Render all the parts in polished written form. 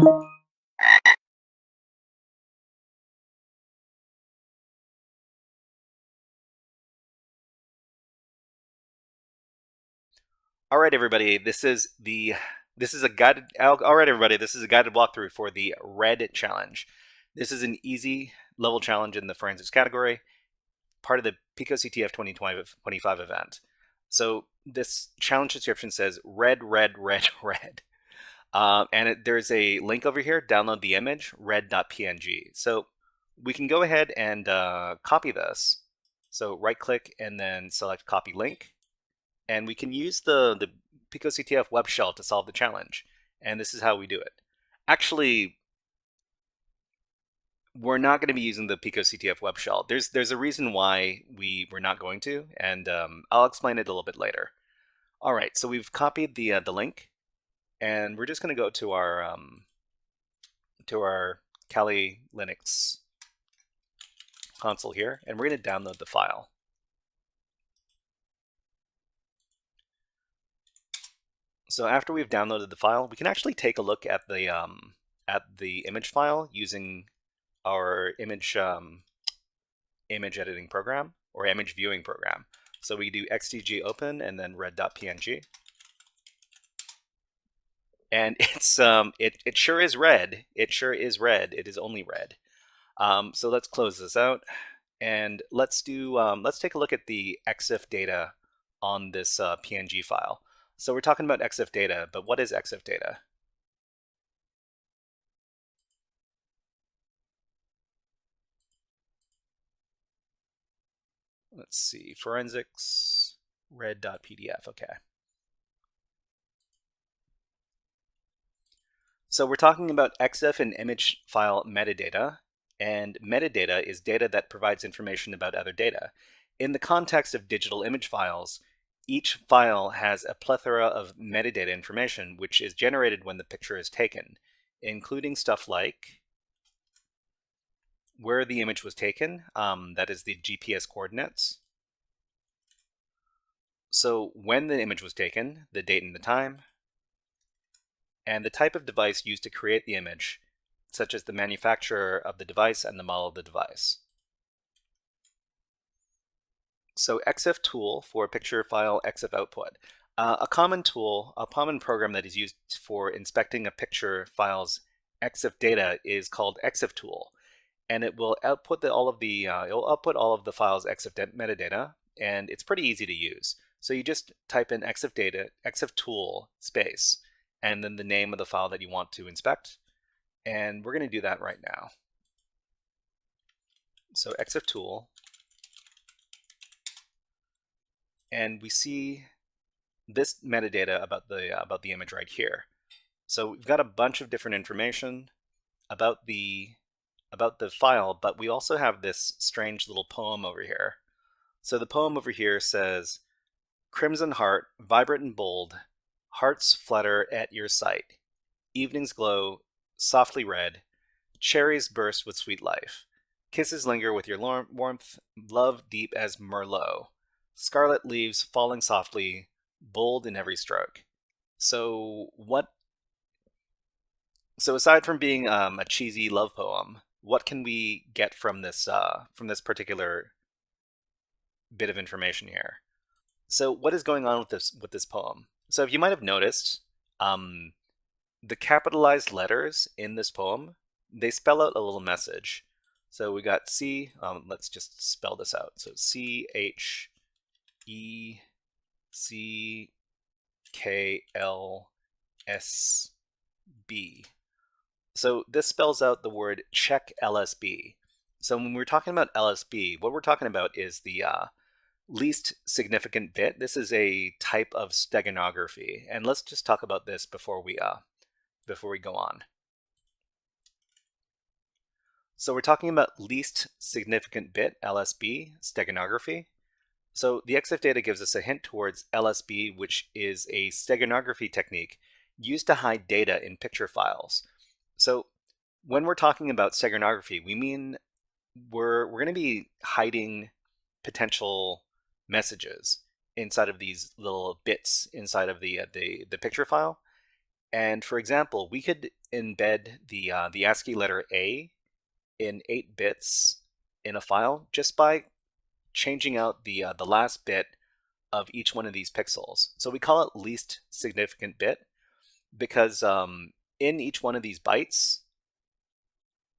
All right, everybody. This is a guided. All right, everybody. This is a guided walkthrough for the Red Challenge. This is an easy level challenge in the forensics category, part of the picoCTF 2025 event. So this challenge description says red, red, red, red. There's a link over here, download the image, red.png. So we can go ahead and copy this. So right click and then select copy link. And we can use the picoCTF Webshell to solve the challenge. And this is how we do it. Actually, we're not going to be using the picoCTF Webshell. There's a reason why we're not going to, and I'll explain it a little bit later. All right, so we've copied the link, and we're just going to go to our Kali Linux console here, and we're going to download the file. So after we've downloaded the file, we can actually take a look at the image file using our image editing program or image viewing program. So we do xdg open and then red.png. And it's it sure is red. It sure is red. It is only red. So let's close this out and let's take a look at the EXIF data on this PNG file. So we're talking about EXIF data, but what is EXIF data? Let's see, forensics, red.pdf, okay. So we're talking about EXIF and image file metadata, and metadata is data that provides information about other data. In the context of digital image files, each file has a plethora of metadata information which is generated when the picture is taken, including stuff like where the image was taken, that is the GPS coordinates. So when the image was taken, the date and the time, and the type of device used to create the image, such as the manufacturer of the device and the model of the device. So EXIF tool for picture file EXIF output. A common tool, a common program that is used for inspecting a picture file's EXIF data is called EXIF tool, and it will output all of the file's EXIF metadata, and it's pretty easy to use. So you just type in EXIF data, EXIF tool space, and then the name of the file that you want to inspect, and we're going to do that right now. So EXIF tool. And we see this metadata about the image right here. So we've got a bunch of different information about the file, but we also have this strange little poem over here. So the poem over here says, "Crimson heart, vibrant and bold, hearts flutter at your sight. Evenings glow softly red, cherries burst with sweet life. Kisses linger with your warmth, love deep as Merlot. Scarlet leaves falling softly, bold in every stroke." So aside from being a cheesy love poem, what can we get from this particular bit of information here? So what is going on with this poem? So if you might have noticed, the capitalized letters in this poem, they spell out a little message. So we got C. Let's just spell this out. So CHECKLSB. So this spells out the word check LSB. So when we're talking about LSB, what we're talking about is the least significant bit. This is a type of steganography, and let's just talk about this before we go on. So we're talking about least significant bit, LSB, steganography. So the EXIF data gives us a hint towards LSB, which is a steganography technique used to hide data in picture files. So when we're talking about steganography, we mean we're going to be hiding potential messages inside of these little bits inside of the picture file. And for example, we could embed the ASCII letter A in 8 bits in a file just by changing out the last bit of each one of these pixels. So we call it least significant bit because in each one of these bytes,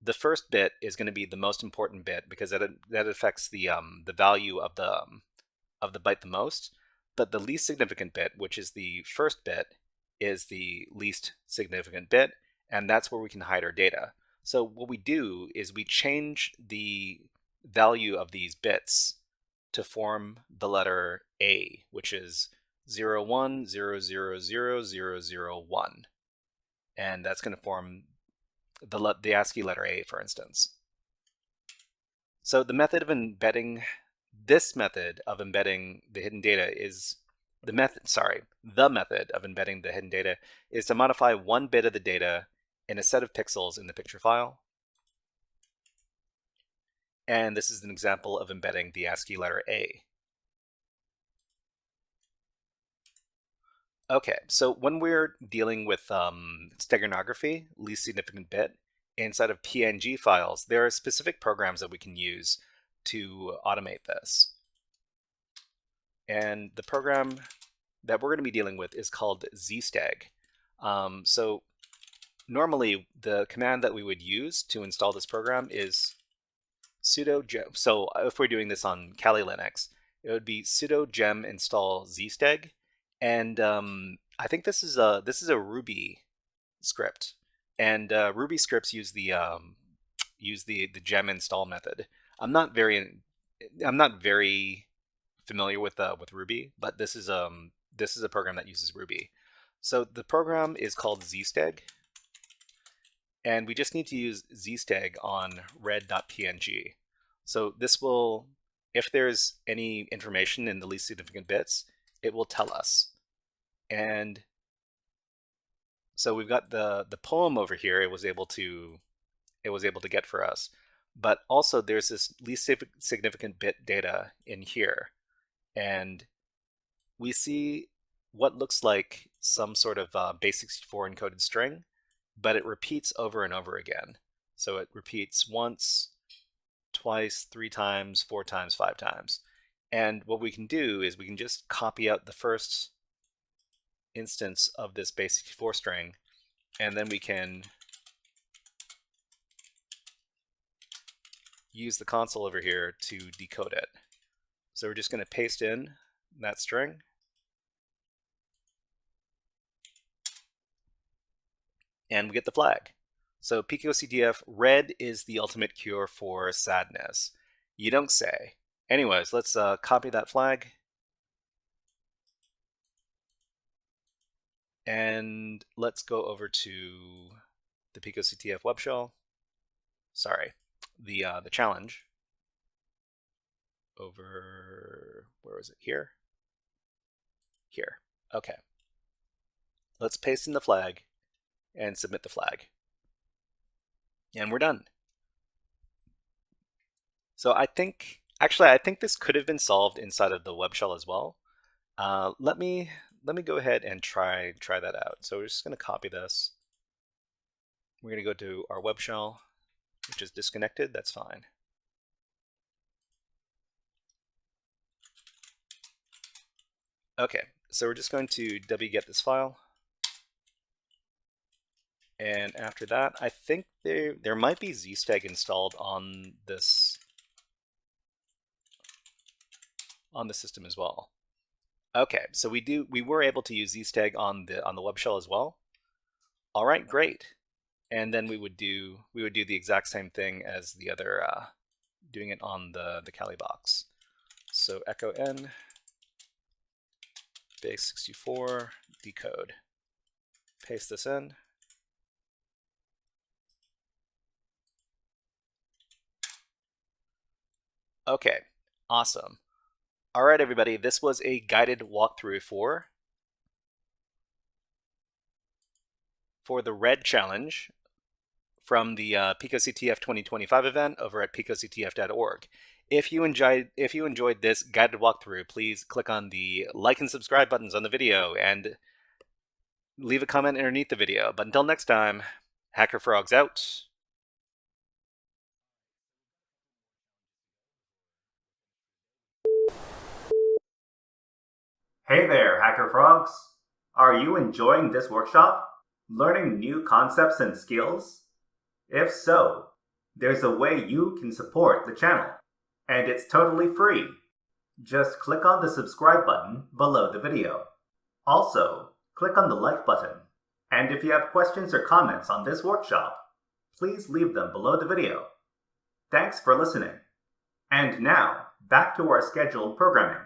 the first bit is going to be the most important bit because that affects the value of the byte the most. But the least significant bit, which is the first bit, is the least significant bit, and that's where we can hide our data. So what we do is we change the value of these bits to form the letter A, which is 01000001, and that's going to form the ASCII letter A, for instance. So the method of embedding the hidden data is the method of embedding the hidden data is to modify one bit of the data in a set of pixels in the picture file. And this is an example of embedding the ASCII letter A. Okay, so when we're dealing with steganography, least significant bit, inside of PNG files, there are specific programs that we can use to automate this. And the program that we're going to be dealing with is called zsteg. So normally the command that we would use to install this program is sudo gem. So if we're doing this on Kali Linux, it would be sudo gem install zsteg. And I think this is a Ruby script, and Ruby scripts use the gem install method. I'm not very familiar with Ruby, but this is a program that uses Ruby. So the program is called zsteg, and we just need to use zsteg on red.png. So this will, if there's any information in the least significant bits, it will tell us. And so we've got the poem over here. It was able to get for us, but also there's this least significant bit data in here, and we see what looks like some sort of base64 encoded string, but it repeats over and over again. So it repeats once, twice, 3 times, 4 times, 5 times. And what we can do is we can just copy out the first instance of this base64 string, and then we can use the console over here to decode it. So we're just going to paste in that string, and we get the flag. So picoCTF, red is the ultimate cure for sadness. You don't say. Anyways, let's copy that flag. And let's go over to the picoCTF web shell. Sorry, the challenge. Over, where was it? Here? Here. Okay. Let's paste in the flag and submit the flag. And we're done. So I think this could have been solved inside of the web shell as well. Let me go ahead and try that out. So we're just going to copy this. We're going to go to our web shell, which is disconnected. That's fine. Okay, so we're just going to wget this file. And after that, I think there might be zsteg installed on this the system as well. Okay, so we were able to use zsteg on the web shell as well. All right, great. And then we would do the exact same thing as the other, doing it on the Kali box. So echo n base64 decode. Paste this in. Okay, awesome. All right, everybody, this was a guided walkthrough for the red challenge from the picoCTF 2025 event over at picoctf.org. If you enjoyed this guided walkthrough, please click on the like and subscribe buttons on the video, and leave a comment underneath the video. But until next time, HackerFrogs out. Hey there, HackerFrogs! Are you enjoying this workshop? Learning new concepts and skills? If so, there's a way you can support the channel, and it's totally free. Just click on the subscribe button below the video. Also, click on the like button. And if you have questions or comments on this workshop, please leave them below the video. Thanks for listening. And now, back to our scheduled programming.